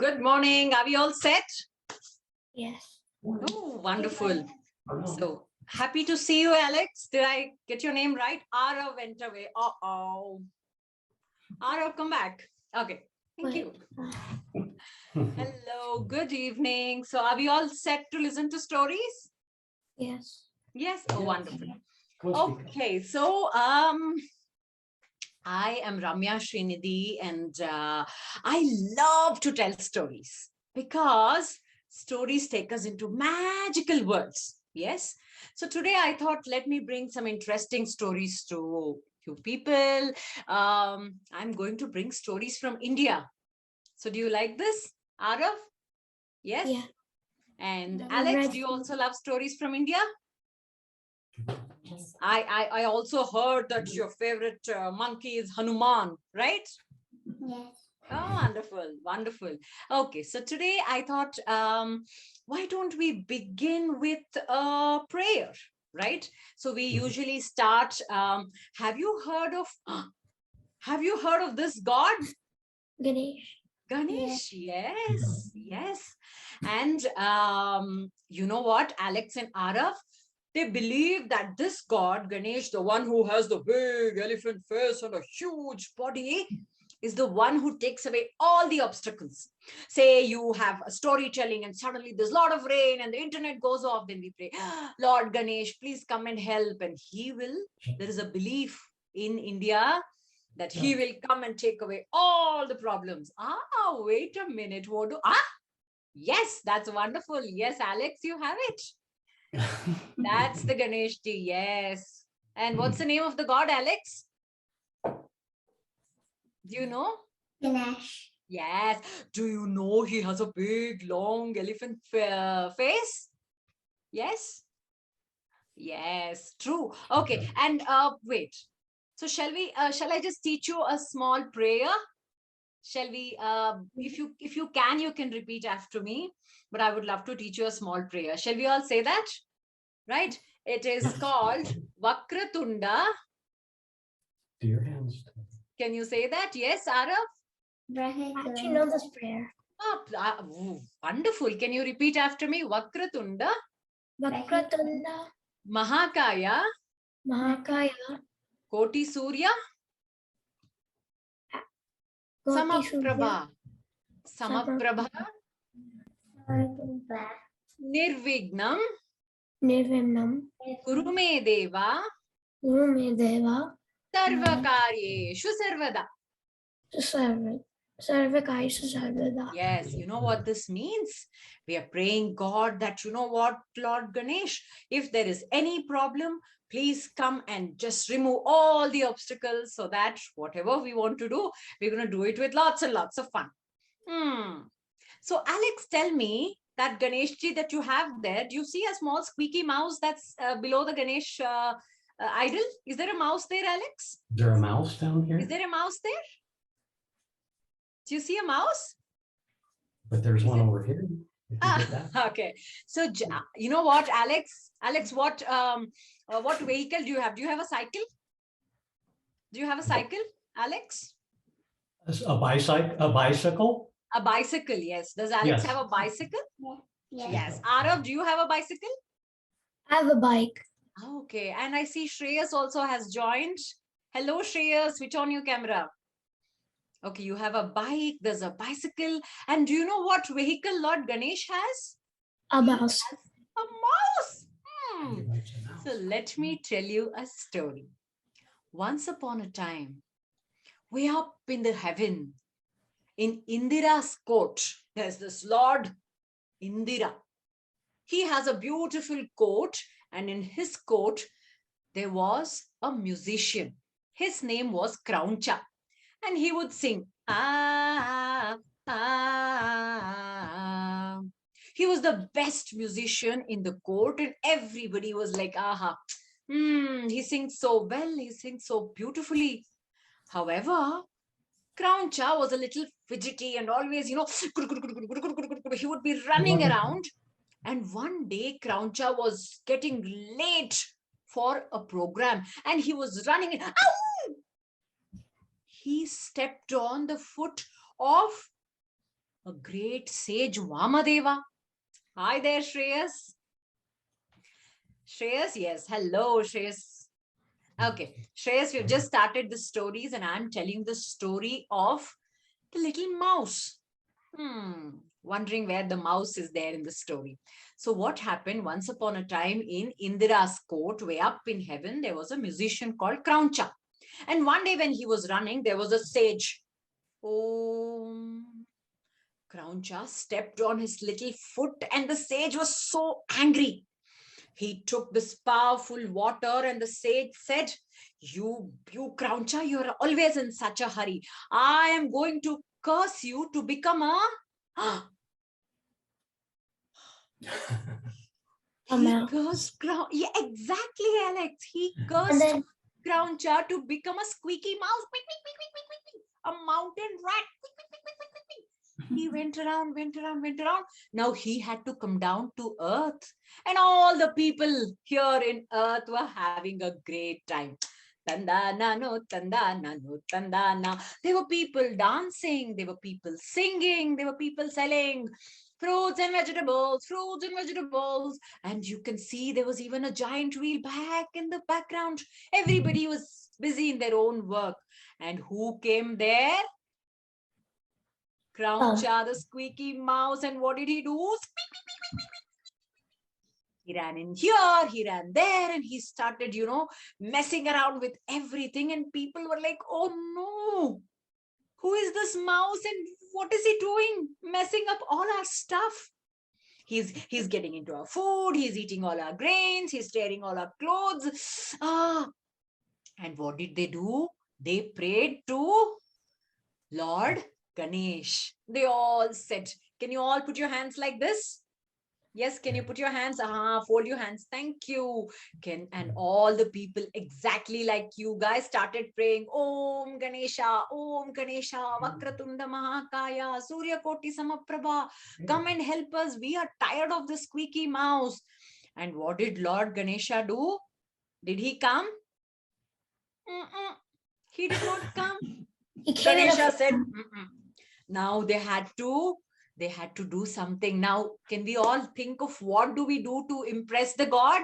Good morning. Are we all set? Yes. Oh, wonderful. So happy to see you, Alex. Did I get your name right? Arav went away. Uh-oh. Arav, come back. Okay. Thank you. Hello. Good evening. So are we all set to listen to stories? Yes. Yes. Oh, wonderful. Okay. So, I am Ramya Srinidhi, and I love to tell stories because stories take us into magical worlds. Yes. So today I thought, let me bring some interesting stories to you people. I'm going to bring stories from India. So do you like this, Arav? Yes. Yeah. And I'm Alex, ready. do you also love stories from India? Yes. I also heard that your favorite monkey is Hanuman, right? Yes. Oh, wonderful, wonderful. Okay, so today I thought, why don't we begin with a prayer, right? So we usually start. Have you heard of? Have you heard of this god, Ganesh. Ganesh? Yes, yes. And you know what, Alex and Arav? They believe that this god, Ganesh, the one who has the big elephant face and a huge body, is the one who takes away all the obstacles. Say you have a storytelling and suddenly there's a lot of rain and the internet goes off, then we pray, Lord Ganesh, please come and help. And he will, there is a belief in India that he will come and take away all the problems. Wait a minute. Yes, that's wonderful. Yes, Alex, you have it. That's the Ganesh ji, yes. And what's the name of the god, Alex? Do you know? Ganesh. Yes. Do you know he has a big, long elephant face? Yes? Yes, true. Okay. And wait. So shall I just teach you a small prayer? Shall we, if you can, you can repeat after me, but I would love to teach you a small prayer. Shall we all say that? Right? It is called Vakratunda. Do your hands. Can you say that? Yes, Arav? I actually know this prayer. Wonderful. Can you repeat after me? Vakratunda, Vakratunda, Mahakaya, Mahakaya, Koti Surya, Koti Samaprabha, Samaprabha, Surya, Nirvignam, Nirvimnam, Kurume Deva, Urumedeva, Sarvakaryeshu Sarvada. Sarvakaisha Sarvada. Yes, you know what this means? We are praying God that, you know what, Lord Ganesh, if there is any problem, please come and just remove all the obstacles so that whatever we want to do, we're going to do it with lots and lots of fun. So Alex, tell me that Ganesh ji that you have there, do you see a small squeaky mouse that's below the Ganesh idol? Is there a mouse there, Alex? Is there a mouse down here? Is there a mouse there? Do you see a mouse? But there's one over here. If you get that. Okay. So you know what, Alex? Alex, what vehicle do you have? Do you have a cycle? Do you have a cycle, Alex? A bicycle? A bicycle? A bicycle, yes. Does Alex Yes. have a bicycle? Yes. Yes. Arav, do you have a bicycle? I have a bike. Okay. And I see Shreyas also has joined. Hello, Shreyas. Switch on your camera. Okay, you have a bike, there's a bicycle. And do you know what vehicle Lord Ganesh has? A mouse. A mouse. So let me tell you a story. Once upon a time, way up in the heaven, in Indira's court, there's this Lord Indira. He has a beautiful court, and in his court, there was a musician. His name was Krauncha. And he would sing. He was the best musician in the court, and everybody was like, he sings so well, he sings so beautifully. However, Krauncha was a little fidgety and always, he would be running around. And one day, Krauncha was getting late for a program, and he was running. He stepped on the foot of a great sage Vamadeva. Hi there, Shreyas. Shreyas, yes. Hello, Shreyas. Okay, Shreyas, we've just started the stories and I'm telling the story of the little mouse. Wondering where the mouse is there in the story. So what happened once upon a time in Indira's court, way up in heaven, there was a musician called Krauncha. And one day when he was running, there was a sage. Krauncha stepped on his little foot and the sage was so angry. He took this powerful water and the sage said, you Krauncha, you're always in such a hurry. I am going to curse you to become a... He cursed Krauncha. Yeah, exactly, Alex. He cursed Krauncha to become a squeaky mouse. A mountain rat. He went around. Now he had to come down to earth. And all the people here in earth were having a great time. Tandana, no, tandana, no, tandana. There were people dancing. There were people singing. There were people selling fruits and vegetables. And you can see there was even a giant wheel back in the background. Everybody was busy in their own work. And who came there? Krauncha, the squeaky mouse. And what did he do? He ran in here, he ran there, and he started, messing around with everything. And people were like, oh no, who is this mouse and what is he doing? Messing up all our stuff. He's getting into our food, he's eating all our grains, he's tearing all our clothes. And what did they do? They prayed to Lord Ganesh. They all said, can you all put your hands like this? Yes, can you put your hands? Fold your hands. Thank you. And all the people exactly like you guys started praying, Om Ganesha, Vakratunda Mahakaya, Surya Koti Samaprabha. Come and help us. We are tired of the squeaky mouse. And what did Lord Ganesha do? Did he come? He did not come. Ganesha said, now they had to do something. Now, can we all think of what do we do to impress the god?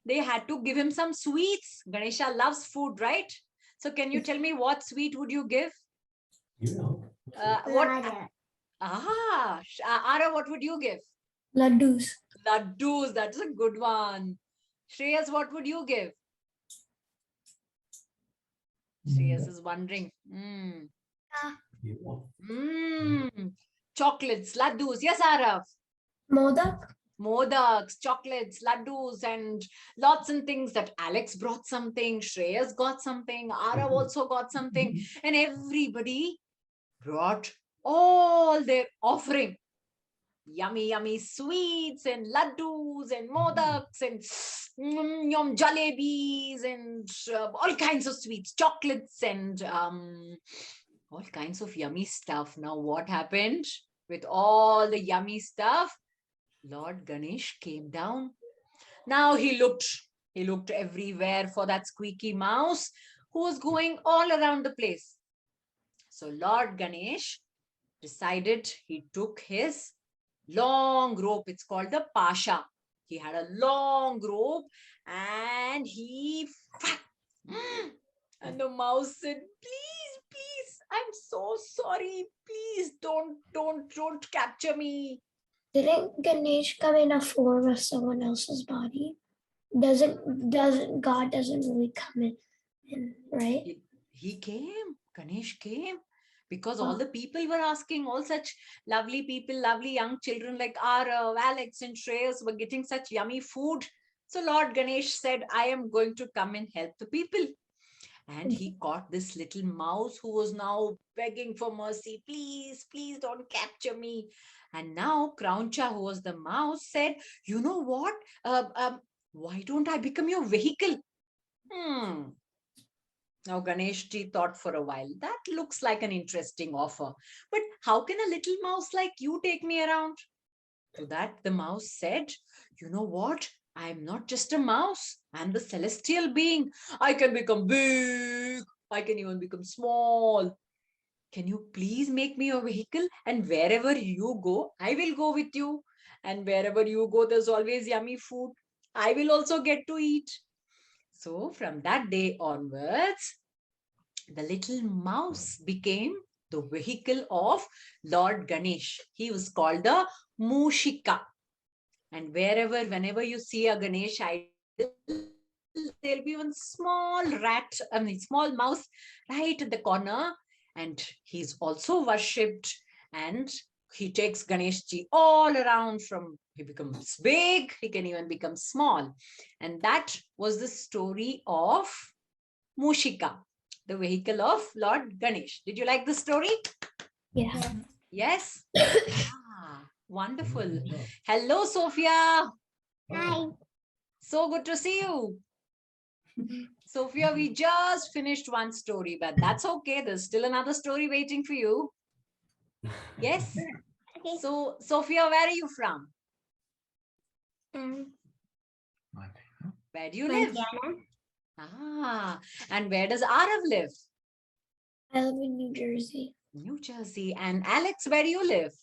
They had to give him some sweets. Ganesha loves food, right? So can you tell me what sweet would you give? What? Ara, what would you give? Laddus. Laddus, that's a good one. Shreyas, what would you give? Shreyas is wondering. Chocolates, laddus. Yes, Arav. Modaks, chocolates, laddus, and lots and things that Alex brought something, Shreyas got something, Arav also got something, and everybody brought all their offering. Yummy sweets and laddus and modaks and jalebis and all kinds of sweets, chocolates and all kinds of yummy stuff. Now what happened with all the yummy stuff? Lord Ganesh came down. Now he looked everywhere for that squeaky mouse who was going all around the place. So Lord Ganesh decided, he took his long rope. It's called the pasha. He had a long rope and and the mouse said, please, I'm so sorry. Please don't capture me. Didn't Ganesh come in a form of someone else's body? God doesn't really come in, right? He came. Ganesh came. Because all the people were asking, all such lovely people, lovely young children like Arav, Alex and Shreyas were getting such yummy food. So Lord Ganesh said, I am going to come and help the people. And he caught this little mouse who was now begging for mercy. Please don't capture me. And now Krauncha, who was the mouse, said, you know what? Why don't I become your vehicle? Now Ganesh ji thought for a while, that looks like an interesting offer. But how can a little mouse like you take me around? To that the mouse said, you know what? I'm not just a mouse. I'm the celestial being. I can become big. I can even become small. can you please make me a vehicle? And wherever you go, I will go with you. And wherever you go, there's always yummy food. I will also get to eat. So from that day onwards, the little mouse became the vehicle of Lord Ganesh. He was called the Mushika. And whenever you see a Ganesh idol, there'll be one small small mouse right at the corner. And he's also worshipped. And he takes Ganesh ji all around, from he becomes big, he can even become small. And that was the story of Mushika, the vehicle of Lord Ganesh. Did you like the story? Yeah. Yes? Wonderful. Hello, Sophia. Hi. So good to see you. Sophia, we just finished one story, but that's okay. There's still another story waiting for you. Yes? Okay. So, Sophia, where are you from? Where do you live? And where does Arav live? I live in New Jersey. New Jersey. And Alex, where do you live?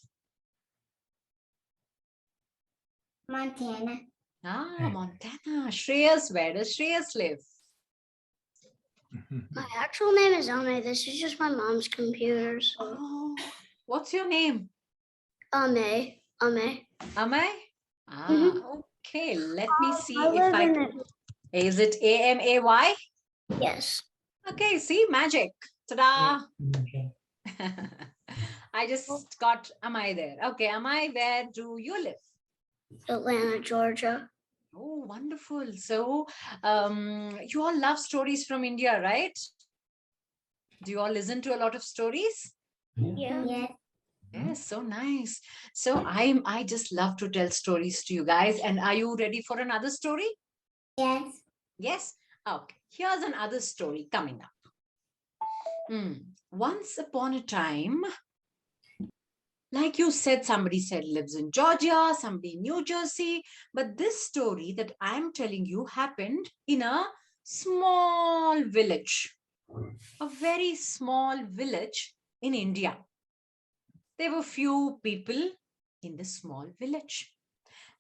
Montana. Montana. Shreyas, where does Shreyas live? My actual name is Ame. This is just my mom's computer. So Oh, what's your name? Ame. Amay? Okay. Let me see I if live I in can. Is it AMAY? Yes. Okay, see, magic. Ta-da! I just got Amay there. Okay, Amay, where do you live? Atlanta, Georgia. Oh, wonderful. So, you all love stories from India, right? Do you all listen to a lot of stories? Yeah. Yes, so nice. So I just love to tell stories to you guys. And are you ready for another story? Yes. Yes? Okay, here's another story coming up. Once upon a time, like you said, somebody said lives in Georgia, somebody in New Jersey. But this story that I'm telling you happened in a small village, a very small village in India. There were few people in the small village.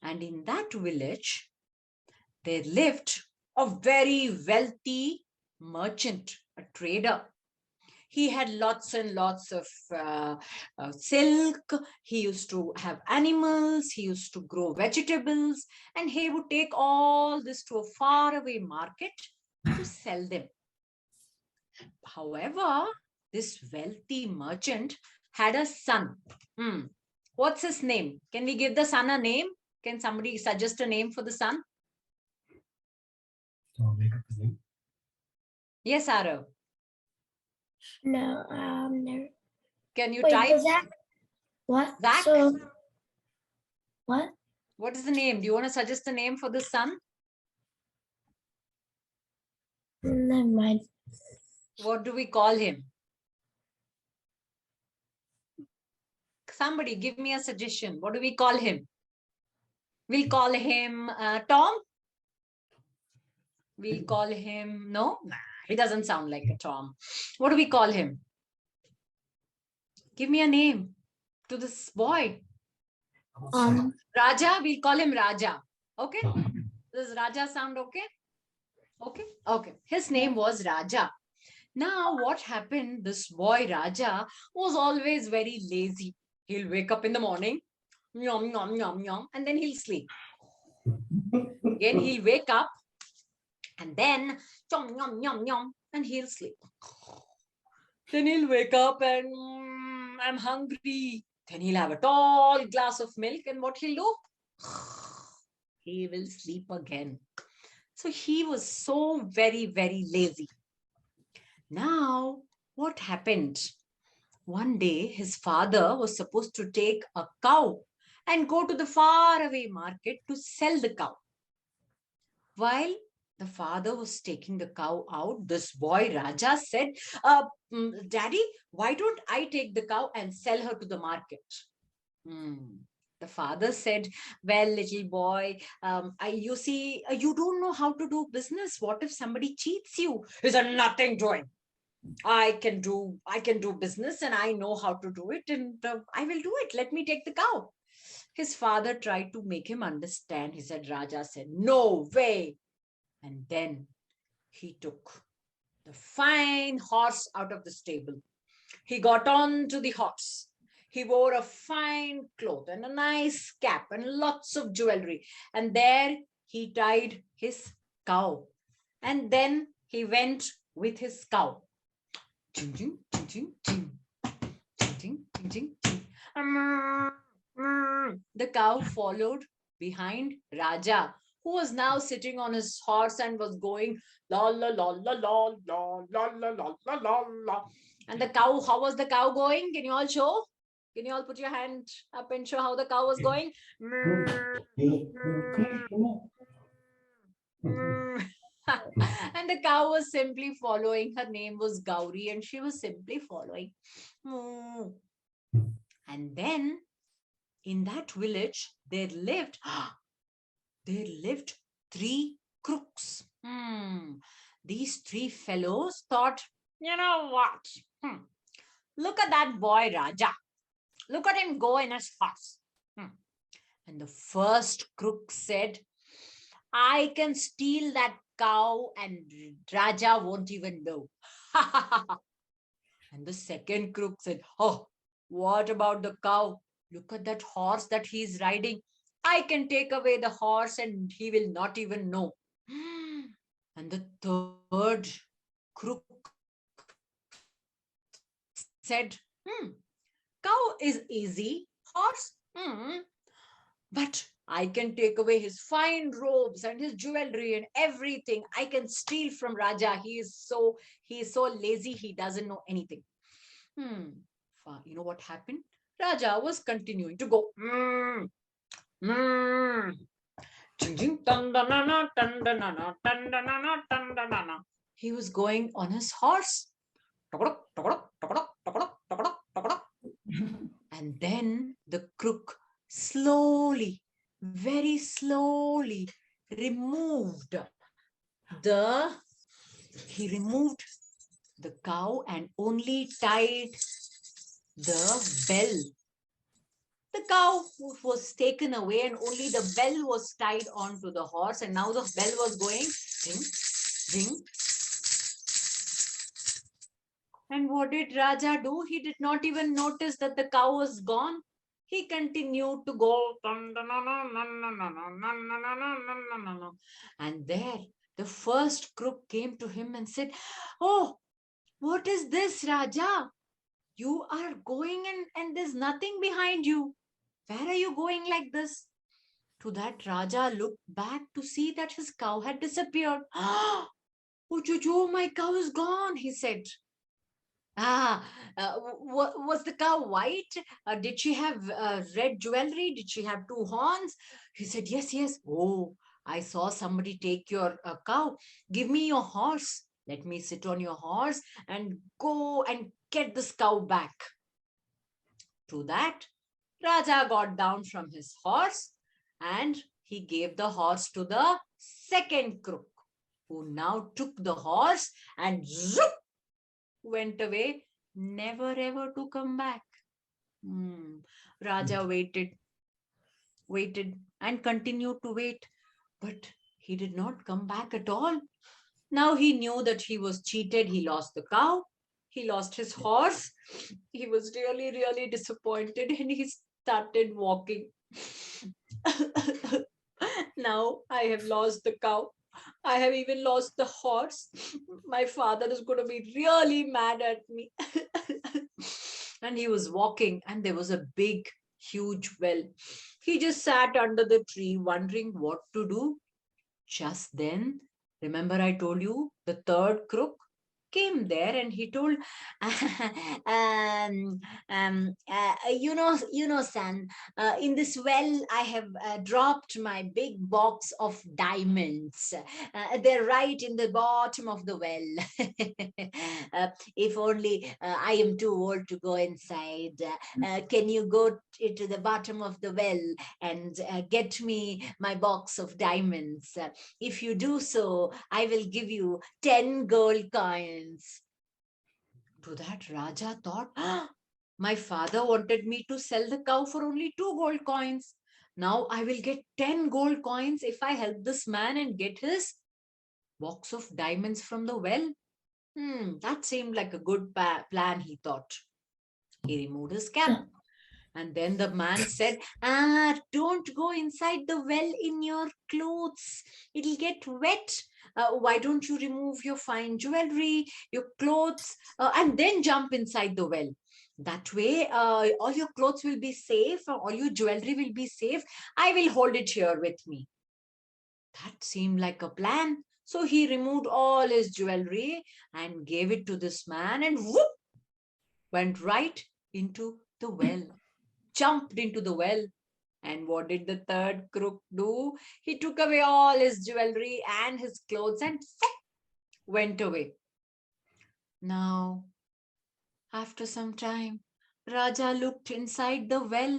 And in that village, there lived a very wealthy merchant, a trader. He had lots and lots of silk. He used to have animals. He used to grow vegetables. And he would take all this to a faraway market to sell them. However, this wealthy merchant had a son. What's his name? Can we give the son a name? Can somebody suggest a name for the son? Yes, Arav. No, never. Can you Wait, type? Zach? What? Zach? So, what? What is the name? Do you want to suggest a name for the son? Never mind. What do we call him? Somebody give me a suggestion. What do we call him? We'll call him Tom. We'll call him, no, he doesn't sound like a Tom. What do we call him? Give me a name to this boy. Raja, we'll call him Raja. Okay? Does Raja sound okay? Okay? Okay. His name was Raja. Now, what happened? This boy Raja was always very lazy. He'll wake up in the morning, yum, yum, yum, yum, and then he'll sleep. Again, he'll wake up and then yum, yum, yum, yum, and he'll sleep. Then he'll wake up and I'm hungry. Then he'll have a tall glass of milk, and what he'll do? He will sleep again. So he was so very, very lazy. Now, what happened? One day, his father was supposed to take a cow and go to the faraway market to sell the cow. While the father was taking the cow out, this boy Raja said, Daddy, why don't I take the cow and sell her to the market? The father said, well, little boy, you see, you don't know how to do business. What if somebody cheats you? He said, nothing doing. I can do business and I know how to do it, and I will do it. Let me take the cow. His father tried to make him understand. He said, Raja said, no way. And then he took the fine horse out of the stable. He got on to the horse. He wore a fine cloth and a nice cap and lots of jewelry. And there he tied his cow. And then he went with his cow. Ching, ching, ching, ching, ching. Ching, ching, ching, ching, ching. The cow followed behind Raja, who was now sitting on his horse and was going la la la la la la la la la la la la. And the cow, how was the cow going? Can you all show? Can you all put your hand up and show how the cow was going? And the cow was simply following. Her name was Gauri, and she was simply following. And then in that village, there lived 3 crooks. These 3 fellows thought, you know what? Look at that boy Raja. Look at him go in his horse. And the first crook said, I can steal that cow and Raja won't even know. And the second crook said, oh, what about the cow? Look at that horse that he's riding. I can take away the horse and he will not even know. And the third crook said, cow is easy, horse, but I can take away his fine robes and his jewelry and everything. I can steal from Raja. He is so lazy, he doesn't know anything. You know what happened? Raja was continuing to go. He was going on his horse. And then the crook slowly, very slowly removed the cow and only tied the bell. The cow was taken away and only the bell was tied onto the horse, and now the bell was going ring, ring. And what did Raja do? He did not even notice that the cow was gone. He continued to go. And there, the first crook came to him and said, oh, what is this, Raja? You are going and there's nothing behind you. Where are you going like this? To that, Raja looked back to see that his cow had disappeared. Oh, Jojo, my cow is gone, he said. Was the cow white? Did she have red jewelry? Did she have 2 horns? He said, yes, yes. Oh, I saw somebody take your cow. Give me your horse. Let me sit on your horse and go and get this cow back. To that, Raja got down from his horse and he gave the horse to the second crook, who now took the horse and zoop, went away, never ever to come back. Raja waited and continued to wait, but he did not come back at all. Now he knew that he was cheated. He lost the cow. He lost his horse. He was really, really disappointed and he started walking. Now I have lost the cow. I have even lost the horse. My father is going to be really mad at me. And he was walking and there was a big, huge well. He just sat under the tree wondering what to do. Just then, remember I told you the third crook came there and he told, son, in this well, I have dropped my big box of diamonds. They're right in the bottom of the well. If only I am too old to go inside. Can you go to the bottom of the well and get me my box of diamonds? If you do so, I will give you 10 gold coins. to that, Raja thought, my father wanted me to sell the cow for only 2 gold coins. Now I will get 10 gold coins if I help this man and get his box of diamonds from the well. That seemed like a good plan, he thought. He removed his cap. And then the man said, don't go inside the well in your clothes. It'll get wet. Why don't you remove your fine jewelry, your clothes, and then jump inside the well? That way, all your clothes will be safe, all your jewelry will be safe. I will hold it here with me. That seemed like a plan. So he removed all his jewelry and gave it to this man and whoop, went right into the well. Jumped into the well. And what did the third crook do? He took away all his jewelry and his clothes and went away. Now, after some time, Raja looked inside the well.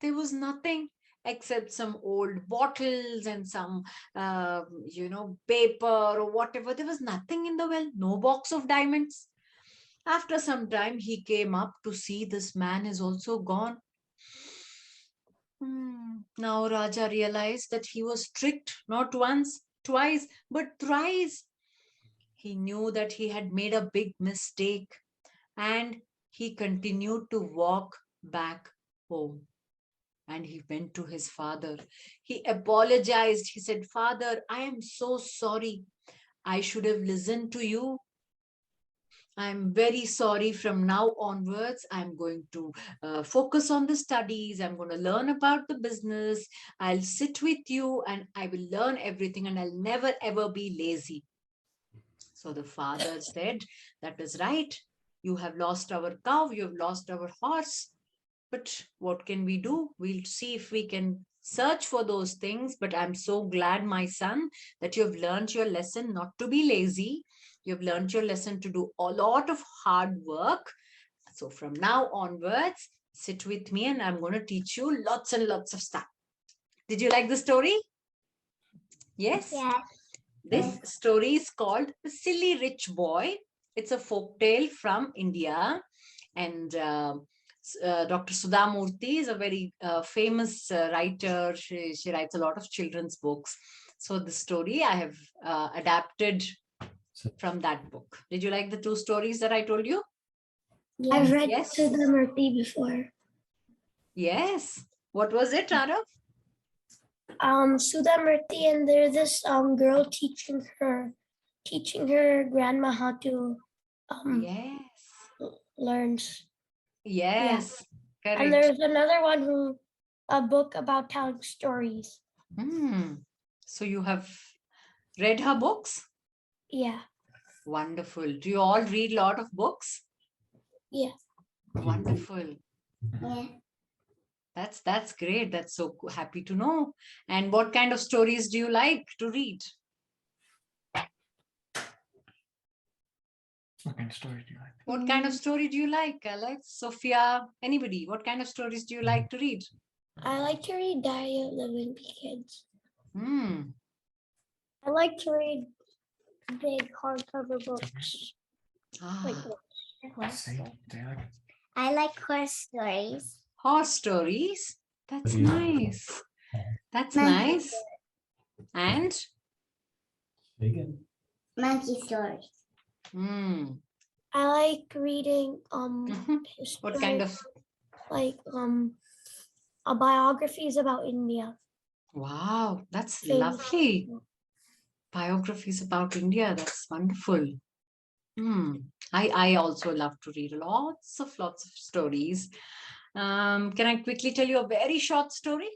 There was nothing except some old bottles and some, paper or whatever. There was nothing in the well, no box of diamonds. After some time, he came up to see this man is also gone. Now Raja realized that he was tricked not once, twice, but thrice. He knew that he had made a big mistake and he continued to walk back home. And he went to his father. He apologized. He said, Father, I am so sorry. I should have listened to you. I'm very sorry. From now onwards, I'm going to focus on the studies. I'm going to learn about the business. I'll sit with you and I will learn everything and I'll never ever be lazy. So the father said, that is right. You have lost our cow. You have lost our horse. But what can we do? We'll see if we can search for those things. But I'm so glad, my son, that you have learned your lesson not to be lazy. You've learned your lesson to do a lot of hard work. So from now onwards, sit with me and I'm going to teach you lots and lots of stuff. Did you like the story? Yes? Yeah. This story is called The Silly Rich Boy. It's a folk tale from India. And Dr. Sudha Murthy is a very famous writer. She writes a lot of children's books. So the story I have adapted from that book. Did you like the 2 stories that I told you? I've read Yes. Sudha Murthy before. Yes. What was it, Arav? Sudha Murthy, and there's this girl teaching her grandma how to Yes. learn. Yes. Correct. And there's another one a book about telling stories. So you have read her books? Yeah. Wonderful. Do you all read a lot of books? Yeah. Wonderful. Yeah. That's great. That's so happy to know. And what kind of stories do you like to read? What kind of story do you like? What kind of story do you like, Alex, Sophia, anybody? What kind of stories do you like to read? I like to read Diary of the Wimpy Kids. I like to read big hardcover books. I like horse stories. Horse stories? That's nice. That's nice. And? Monkey stories. I like reading what kind of biographies about India. Wow, that's lovely. Biographies about India. That's wonderful. I also love to read lots of stories. Can I quickly tell you a very short story?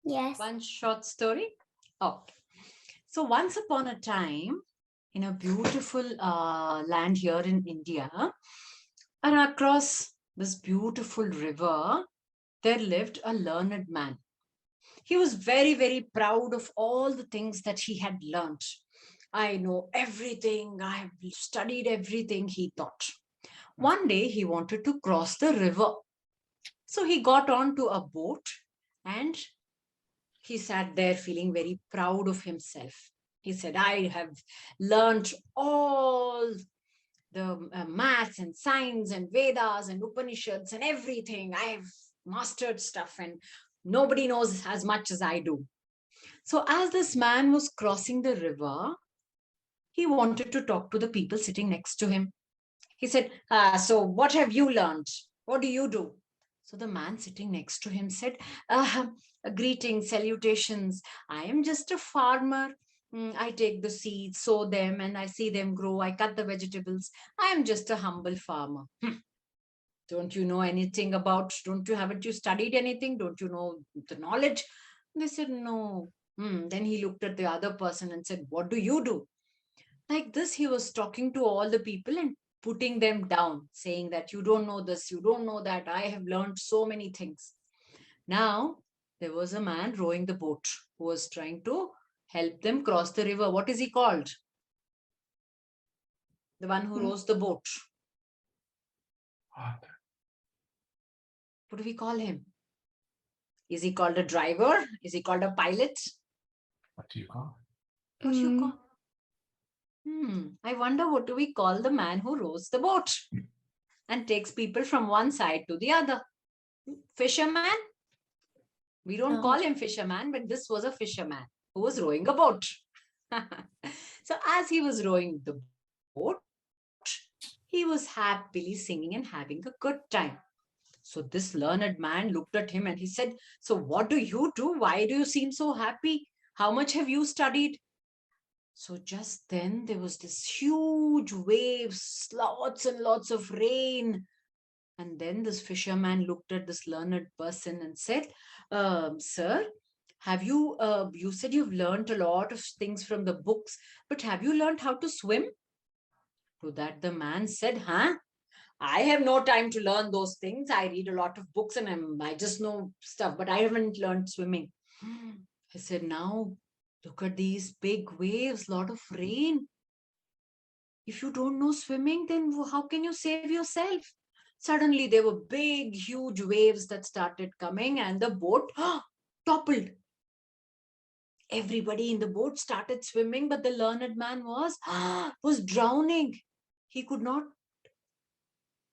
Yes. One short story. Okay. So once upon a time, in a beautiful land here in India, and across this beautiful river, there lived a learned man. He was very, very proud of all the things that he had learned. I know everything. I have studied everything, he thought. One day he wanted to cross the river. So he got onto a boat and he sat there feeling very proud of himself. He said, I have learned all the maths and science and Vedas and Upanishads and everything. I've mastered stuff and nobody knows as much as I do. So as this man was crossing the river, he wanted to talk to the people sitting next to him. He said, so what have you learned? What do you do? So the man sitting next to him said, greetings, salutations. I am just a farmer. I take the seeds, sow them, and I see them grow. I cut the vegetables. I am just a humble farmer. Don't you know anything about, haven't you studied anything? Don't you know the knowledge? They said, no. Then he looked at the other person and said, what do you do? Like this, he was talking to all the people and putting them down, saying that you don't know this, you don't know that. I have learned so many things. Now, there was a man rowing the boat who was trying to help them cross the river. What is he called? The one who rows the boat. What do we call him? Is he called a driver? Is he called a pilot? What do you call What do you call? I wonder what do we call the man who rows the boat and takes people from one side to the other? Fisherman? We don't No. call him fisherman, but this was a fisherman who was rowing a boat. So as he was rowing the boat, he was happily singing and having a good time. So this learned man looked at him and he said, so what do you do? Why do you seem so happy? How much have you studied? So just then there was this huge waves, lots and lots of rain. And then this fisherman looked at this learned person and said, sir, have you, you said you've learned a lot of things from the books, but have you learned how to swim? To that the man said, I have no time to learn those things. I read a lot of books and I just know stuff, but I haven't learned swimming. He said, now look at these big waves, lot of rain. If you don't know swimming, then how can you save yourself? Suddenly there were big, huge waves that started coming and the boat toppled. Everybody in the boat started swimming, but the learned man was drowning. He could not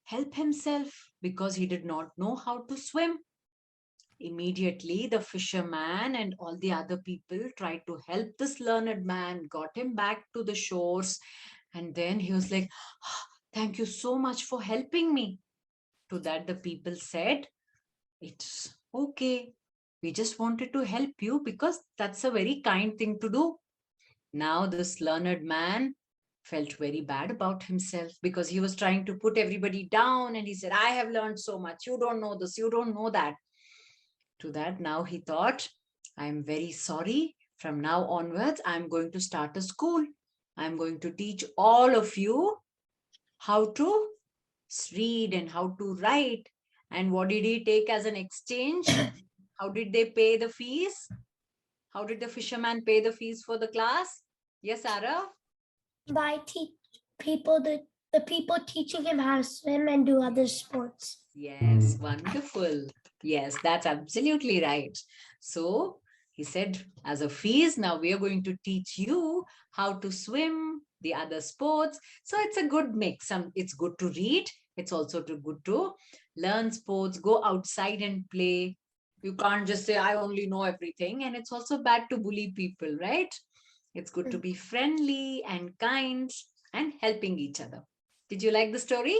help himself because he did not know how to swim. Immediately, the fisherman and all the other people tried to help this learned man, got him back to the shores. And then he was like, thank you so much for helping me. To that, the people said, it's okay. We just wanted to help you because that's a very kind thing to do. Now, this learned man felt very bad about himself because he was trying to put everybody down. And he said, I have learned so much. You don't know this. You don't know that. To that, now he thought, I'm very sorry. From now onwards, I'm going to start a school. I'm going to teach all of you how to read and how to write. And what did he take as an exchange? How did they pay the fees? How did the fisherman pay the fees for the class? Yes, Ara? By the people teaching him how to swim and do other sports. Yes, wonderful. Yes, that's absolutely right. So he said, as a fees, now we are going to teach you how to swim, the other sports. So it's a good mix. It's good to read. It's also good to learn sports, go outside and play. You can't just say, I only know everything. And it's also bad to bully people, right? It's good to be friendly and kind and helping each other. Did you like the story?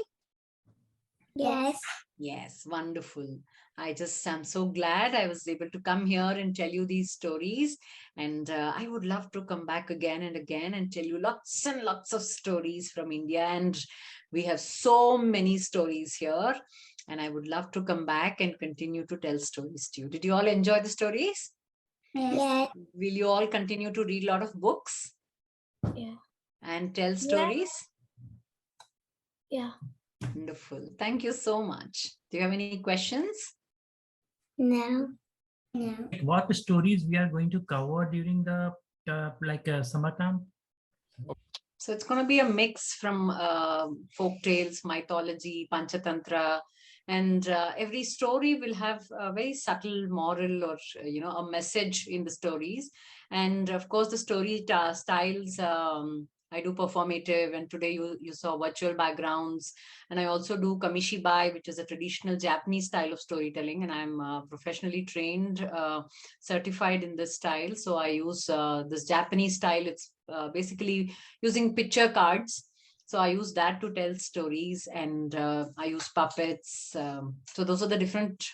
Yes. Yes, wonderful. I'm so glad I was able to come here and tell you these stories. And I would love to come back again and again and tell you lots and lots of stories from India. And we have so many stories here. And I would love to come back and continue to tell stories to you. Did you all enjoy the stories? Yes. Will you all continue to read a lot of books? Yeah. And tell stories? Yeah. Wonderful. Thank you so much. Do you have any questions? No. No. What stories we are going to cover during the summer camp? So it's going to be a mix from folk tales, mythology, panchatantra, and every story will have a very subtle moral or a message in the stories. And of course, the story styles I do performative, and today you saw virtual backgrounds. And I also do Kamishibai, which is a traditional Japanese style of storytelling. And I'm professionally trained, certified in this style. So I use this Japanese style. It's basically using picture cards. So I use that to tell stories, and I use puppets. So those are the different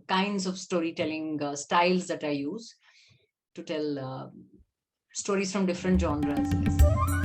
kinds of storytelling styles that I use to tell stories from different genres. Yes.